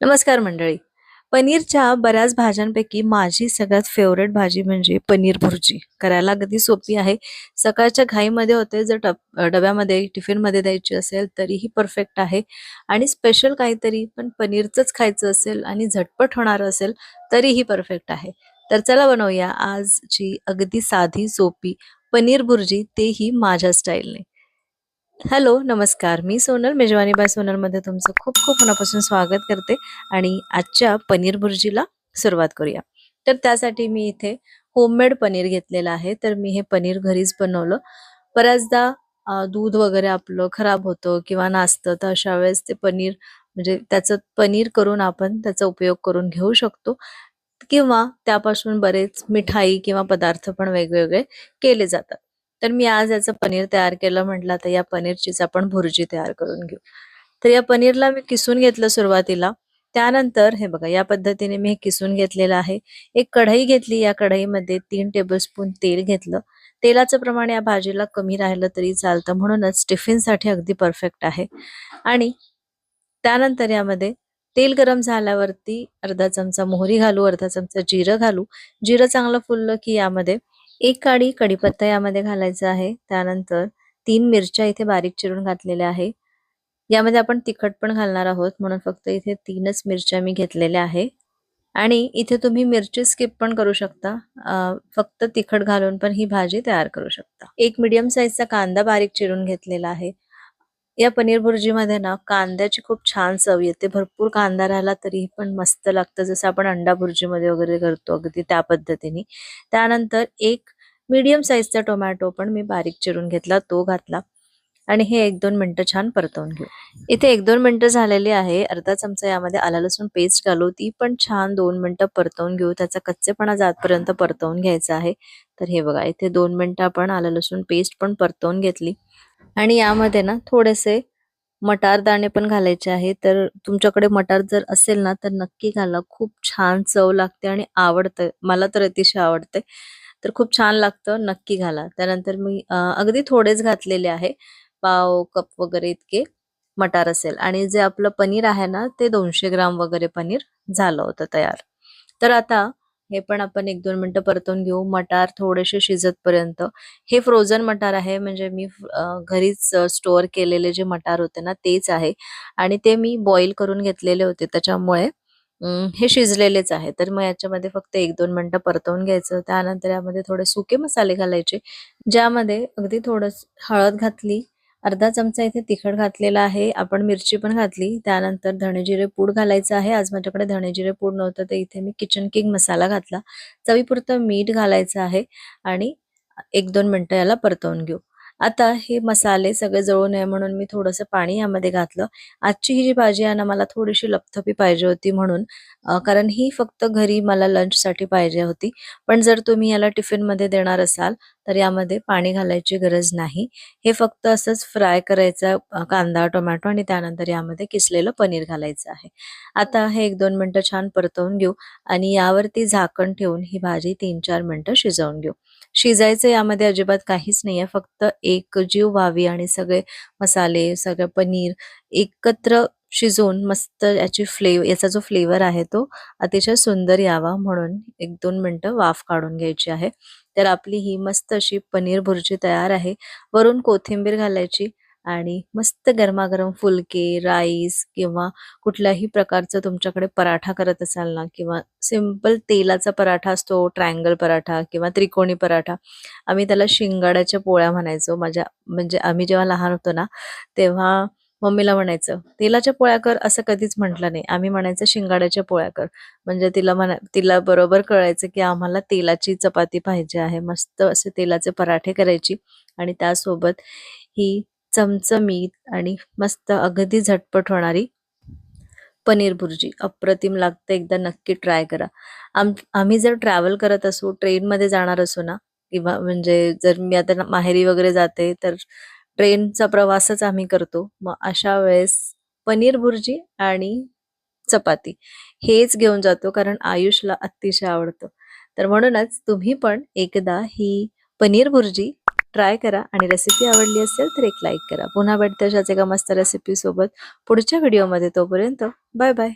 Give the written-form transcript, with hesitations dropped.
नमस्कार मंडळी. पनीरच्या बऱ्याच भाज्यांपैकी माझी सगळ्यात फेवरेट भाजी म्हणजे पनीर भुर्जी. करायला अगदी सोपी आहे. सकाळच्या घाईमध्ये होते. जर डब्यामध्ये टिफिनमध्ये द्यायची असेल तरीही परफेक्ट आहे आणि स्पेशल काहीतरी पण पनीरचंच खायचं असेल आणि झटपट होणारं असेल तरीही परफेक्ट आहे. तर चला बनवूया आजची अगदी साधी सोपी पनीर भुर्जी, तेही माझ्या स्टाईलने. हॅलो, नमस्कार. मी सोनल, मेजवानी बाय सोनलमध्ये तुमचं खूप खूप मनापासून स्वागत करते आणि आजच्या पनीर भुर्जीला सुरुवात करूया. तर त्यासाठी मी इथे होममेड पनीर घेतलेलं आहे. तर मी हे पनीर घरीच बनवलं. बऱ्याचदा दूध वगैरे आपलं खराब होतं किंवा नासतं, तर अशा वेळेस ते पनीर म्हणजे त्याचं पनीर करून आपण त्याचा उपयोग करून घेऊ शकतो किंवा त्यापासून बरेच मिठाई किंवा पदार्थ पण वेगवेगळे केले जातात. तर मी आज याचं पनीर तयार केलं म्हटलं, तर या पनीरचीच आपण भुर्जी तयार करून घेऊ. तर या पनीरला मी किसून घेतलं सुरुवातीला. त्यानंतर हे बघा, या पद्धतीने मी हे किसून घेतलेलं आहे. एक कढई घेतली. या कढईमध्ये 3 टेबलस्पून तेल घेतलं. तेलाचं प्रमाण या भाजीला कमी राहिलं तरी चालतं, म्हणूनच टिफिनसाठी अगदी परफेक्ट आहे. आणि त्यानंतर यामध्ये तेल गरम झाल्यावरती अर्धा चमचा मोहरी घालू, अर्धा चमचा जिरं घालू. जिरं चांगलं फुललं की यामध्ये एक काडी कढीपत्ता यामध्ये घालायचा आहे. त्यानंतर 3 मिरच्या इथे बारीक चिरून घातलेल्या आहे. यामध्ये आपण तिखट पण घालणार आहोत, म्हणून फक्त इथे 3च मिरच्या मी घेतलेल्या आहे. आणि इथे तुम्ही मिरची स्किप पण करू शकता. फक्त तिखट घालून पण ही भाजी तयार करू शकता. एक मीडियम साईजचा कांदा बारीक चिरून घेतलेला आहे. या पनीर भुर्जीमध्ये ना कांद्याची खूप छान चव येते. भरपूर कांदा राहिला तरी पण मस्त लागतं, जसं आपण अंडा भुर्जीमध्ये वगैरे करतो अगदी त्या पद्धतीने. त्यानंतर एक मीडियम साईजचा टोमॅटो पण मी बारीक चिरून घेतला, तो घातला आणि हे 1-2 मिनिटं छान परतवून घेऊ. इथे 1-2 मिनिटं झालेली आहे. अर्धा चमचा यामध्ये आलं लसूण पेस्ट घालू, ती पण छान 2 मिनिटं परतवून घेऊ. त्याचा कच्चेपणा जातपर्यंत परतवून घ्यायचा आहे. तर हे बघा, इथे 2 मिनिटं आपण आलं लसूण पेस्ट पण परतवून घेतली. आणि यामध्ये ना थोडेसे मटार दाणे पण घालायचे आहे. तर तुमच्याकडे मटार जर असेल ना तर नक्की घाला. खूप छान चव लागते आणि आवडतं. मला तर अतिशय आवडते. तर खूप छान लागतं. नक्की घाला. त्यानंतर मी अगदी थोडेच घातलेले आहे. पाव कप वगैरे इतके मटार असेल आणि जे आपलं पनीर आहे ना ते 200 ग्राम वगैरे पनीर झालं होतं तयार. तर आता हे पण आपण 1-2 मिनिटं परतवून घेऊ. मटार थोडेसे शिजतपर्यंत. हे फ्रोझन मटार आहे, म्हणजे मी घरीच स्टोअर केलेले जे मटार होते ना तेच आहे आणि ते मी बॉईल करून घेतलेले होते, त्याच्यामुळे हे शिजलेलेच आहे. तर मग याच्यामध्ये फक्त 1-2 मिनिटं परतवून घ्यायचं. त्यानंतर यामध्ये थोडे सुके मसाले घालायचे, ज्यामध्ये अगदी थोडंसं हळद घातली, अर्धा चमचा इथे तिखट घातलेला आहे, आपण मिरची पण घातली. त्यानंतर धणे जिरे पूड घालायचं आहे. आज माझ्याकडे धणे जिरे पूड नव्हतं, तर इथे मी किचन किंग मसाला घातला. चवीपुरतं मीठ घालायचं आहे आणि 1-2 मिनिटं याला परतवून घेऊ. आता हे मसाले सगळे जळू नये म्हणून मी थोडंसं पाणी यामध्ये घातलं. आजची ही जी भाजी आहे ना, मला थोडीशी लपथपी पाहिजे होती म्हणून, कारण ही फक्त घरी मला लंचसाठी पाहिजे होती. पण जर तुम्ही याला टिफिनमध्ये देणार असाल तर यामध्ये पाणी घालायची गरज नाही. हे फक्त असंच फ्राय करायचा कांदा, टोमॅटो आणि त्यानंतर यामध्ये किसलेलं पनीर घालायचं आहे. आता हे 1-2 मिनिटं छान परतवून घेऊ आणि यावरती झाकण ठेवून ही भाजी 3-4 मिनिटं शिजवून घेऊ. शिजायचं यामध्ये अजिबात काहीच नाहीये. फक्त एकजीव व्हावी आणि सगळे मसाले, सगळं पनीर एकत्र शिजवून मस्त याचा जो फ्लेवर आहे तो अतिशय सुंदर यावा म्हणून 1-2 मिनिटं वाफ काढून घ्यायची आहे. तर आपली ही मस्त अशी पनीर भुर्जी तयार आहे. वरून कोथिंबीर घालायची आणि मस्त गरमागरम फुलके, राईस किंवा कुठल्याही प्रकारचं तुमच्याकडे पराठा करत असाल ना किंवा सिंपल तेलाचा पराठा असतो, ट्रायंगल पराठा किंवा त्रिकोणी पराठा. आम्ही त्याला शिंगाड्याच्या पोळ्या म्हणायचो. म्हणजे आम्ही जेव्हा लहान होतो ना, तेव्हा मम्मीला म्हणायचं, "तेलाच्या पोळ्या कर" असं कधीच म्हटलं नाही. आम्ही म्हणायचं, "शिंगाड्याच्या पोळ्या कर." म्हणजे तिला बरोबर कळायचं की आम्हाला तेलाची चपाती पाहिजे आहे. मस्त असे तेलाचे पराठे करायची आणि त्यासोबत ही चमचमीत आणि मस्त अगदी झटपट होणारी पनीर भुर्जी अप्रतिम लागते. एकदा नक्की ट्राय करा. आम्ही जर ट्रॅव्हल करत असू, ट्रेनमध्ये जाणार असू ना किंवा म्हणजे जर मी आता माहेरी वगैरे जाते, तर ट्रेनचा प्रवासच आम्ही करतो. मग अशा वेळेस पनीर भुर्जी आणि चपाती हेच घेऊन जातो, कारण आयुषला अतिशय आवडतं. तर म्हणूनच तुम्ही पण एकदा ही पनीर भुर्जी ट्राय करा आणि रेसिपी आवडली असेल तर एक लाईक करा. पुन्हा भेटते अशाच एका मस्त रेसिपी सोबत पुढच्या व्हिडिओमध्ये. तोपर्यंत बाय बाय.